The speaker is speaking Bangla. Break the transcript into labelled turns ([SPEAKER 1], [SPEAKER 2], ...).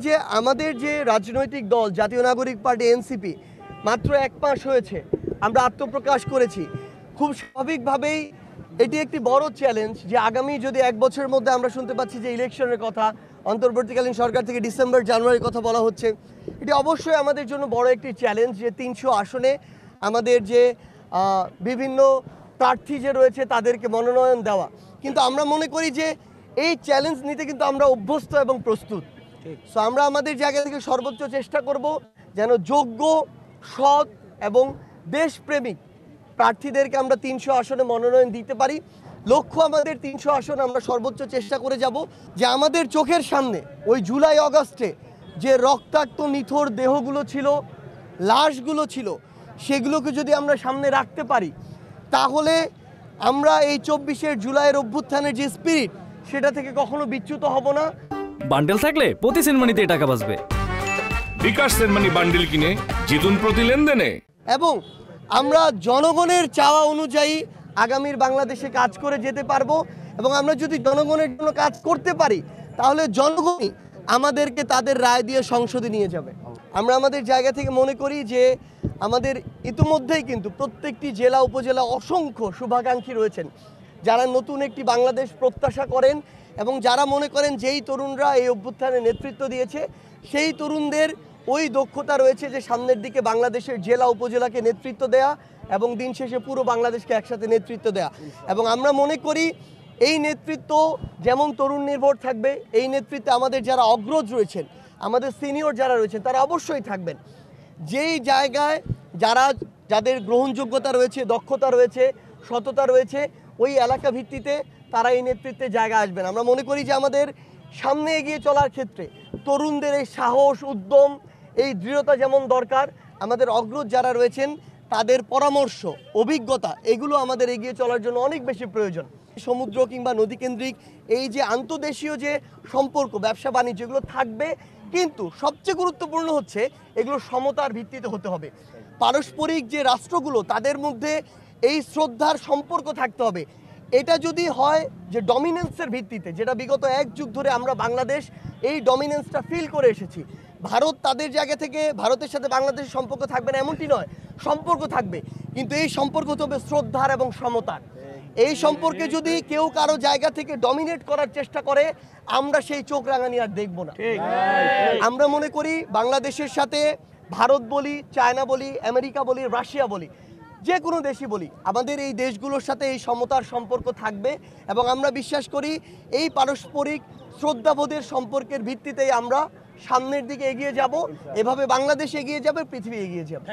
[SPEAKER 1] যে আমাদের যে রাজনৈতিক দল জাতীয় নাগরিক পার্টি এনসিপি মাত্র 1 মাস হয়েছে আমরা আত্মপ্রকাশ করেছি। খুব স্বাভাবিকভাবেই এটি একটি বড় চ্যালেঞ্জ যে আগামী যদি 1 বছরের মধ্যে আমরা শুনতে পাচ্ছি যে ইলেকশনের কথা, অন্তর্বর্তীকালীন সরকার থেকে ডিসেম্বর জানুয়ারির কথা বলা হচ্ছে, এটি অবশ্যই আমাদের জন্য বড় একটি চ্যালেঞ্জ যে 300 আসনে আমাদের যে বিভিন্ন প্রার্থী যে রয়েছে তাদেরকে মনোনয়ন দেওয়া। কিন্তু আমরা মনে করি যে এই চ্যালেঞ্জ নিতে কিন্তু আমরা অভ্যস্ত এবং প্রস্তুত। সো আমরা আমাদের জায়গা থেকে সর্বোচ্চ চেষ্টা করব যেন যোগ্য, সৎ এবং দেশপ্রেমিক প্রার্থীদেরকে আমরা 300 আসনে মনোনয়ন দিতে পারি। লক্ষ্য আমাদের 300 আসন আমরা সর্বোচ্চ চেষ্টা করে যাব যে আমাদের চোখের সামনে ওই জুলাই আগস্টে যে রক্তাক্ত নিথর দেহগুলো ছিল, লাশগুলো ছিল, সেগুলোকে যদি আমরা সামনে রাখতে পারি তাহলে আমরা এই 24 জুলাইয়ের অভ্যুত্থানের যে স্পিরিট সেটা থেকে কখনো বিচ্যুত হব না।
[SPEAKER 2] বান্ডেল থাকলে প্রতি সেনমানিতে টাকা বাঁচবে।
[SPEAKER 3] বিকাশ সেনমানি বান্ডেল কিনে জিতুন প্রতি লেনদেনে।
[SPEAKER 1] এবং আমরা জনগণের চাওয়া অনুযায়ী আগামীর বাংলাদেশে কাজ করে যেতে পারবো। এবং আমরা যদি জনগণের জন্য কাজ করতে পারি তাহলে জনগণই আমাদেরকে তাদের রায় দিয়ে সংসদে নিয়ে যাবে। আমরা আমাদের জায়গা থেকে মনে করি যে আমাদের ইতিমধ্যেই কিন্তু প্রত্যেকটি জেলা উপজেলা অসংখ্য শুভাকাঙ্ক্ষী রয়েছেন যারা নতুন একটি বাংলাদেশ প্রত্যাশা করেন এবং যারা মনে করেন যেই তরুণরা এই অভ্যুত্থানে নেতৃত্ব দিয়েছে সেই তরুণদের ওই দক্ষতা রয়েছে যে সামনের দিকে বাংলাদেশের জেলা উপজেলাকে নেতৃত্ব দেয়া এবং দিন শেষে পুরো বাংলাদেশকে একসাথে নেতৃত্ব দেয়া। এবং আমরা মনে করি এই নেতৃত্ব যেমন তরুণ নির্ভর থাকবে, এই নেতৃত্বে আমাদের যারা অগ্রজ রয়েছেন, আমাদের সিনিয়র যারা রয়েছেন তারা অবশ্যই থাকবেন। যেই জায়গায় যাদের গ্রহণযোগ্যতা রয়েছে, দক্ষতা রয়েছে, সততা রয়েছে, ওই এলাকা ভিত্তিতে তারা এই নেতৃত্বে জায়গা আসবেন। আমরা মনে করি যে আমাদের সামনে এগিয়ে চলার ক্ষেত্রে তরুণদের এই সাহস, উদ্যম, এই দৃঢ়তা যেমন দরকার, আমাদের অগ্রজ যারা রয়েছেন তাদের পরামর্শ, অভিজ্ঞতা, এগুলো আমাদের এগিয়ে চলার জন্য অনেক বেশি প্রয়োজন। সমুদ্র কিংবা নদী কেন্দ্রিক এই যে আন্তঃদেশীয় যে সম্পর্ক, ব্যবসা বাণিজ্য, এগুলো থাকবে, কিন্তু সবচেয়ে গুরুত্বপূর্ণ হচ্ছে এগুলো সমতার ভিত্তিতে হতে হবে। পারস্পরিক যে রাষ্ট্রগুলো তাদের মধ্যে এই শ্রদ্ধার সম্পর্ক থাকতে হবে। এটা যদি হয় যে ডমিনেন্সের ভিত্তিতে, যেটা বিগত 1 যুগ ধরে আমরা বাংলাদেশ এই ডমিনেন্সটা ফিল করে এসেছি, ভারত তাদের জায়গা থেকে ভারতের সাথে বাংলাদেশের সম্পর্ক থাকবে না এমনটি নয়, সম্পর্ক থাকবে, কিন্তু এই সম্পর্ক হবে শ্রদ্ধার এবং সমতার। এই সম্পর্কে যদি কেউ কারো জায়গা থেকে ডমিনেট করার চেষ্টা করে আমরা সেই চোখ রাঙানি আর দেখব না। আমরা মনে করি বাংলাদেশের সাথে ভারত বলি, চায়না বলি, আমেরিকা বলি, রাশিয়া বলি, যে কোনো দেশই বলি, আমাদের এই দেশগুলোর সাথে এই সমতার সম্পর্ক থাকবে এবং আমরা বিশ্বাস করি এই পারস্পরিক শ্রদ্ধাবোধের সম্পর্কের ভিত্তিতেই আমরা সামনের দিকে এগিয়ে যাব। এভাবে বাংলাদেশ এগিয়ে যাবে, পৃথিবী এগিয়ে যাবে।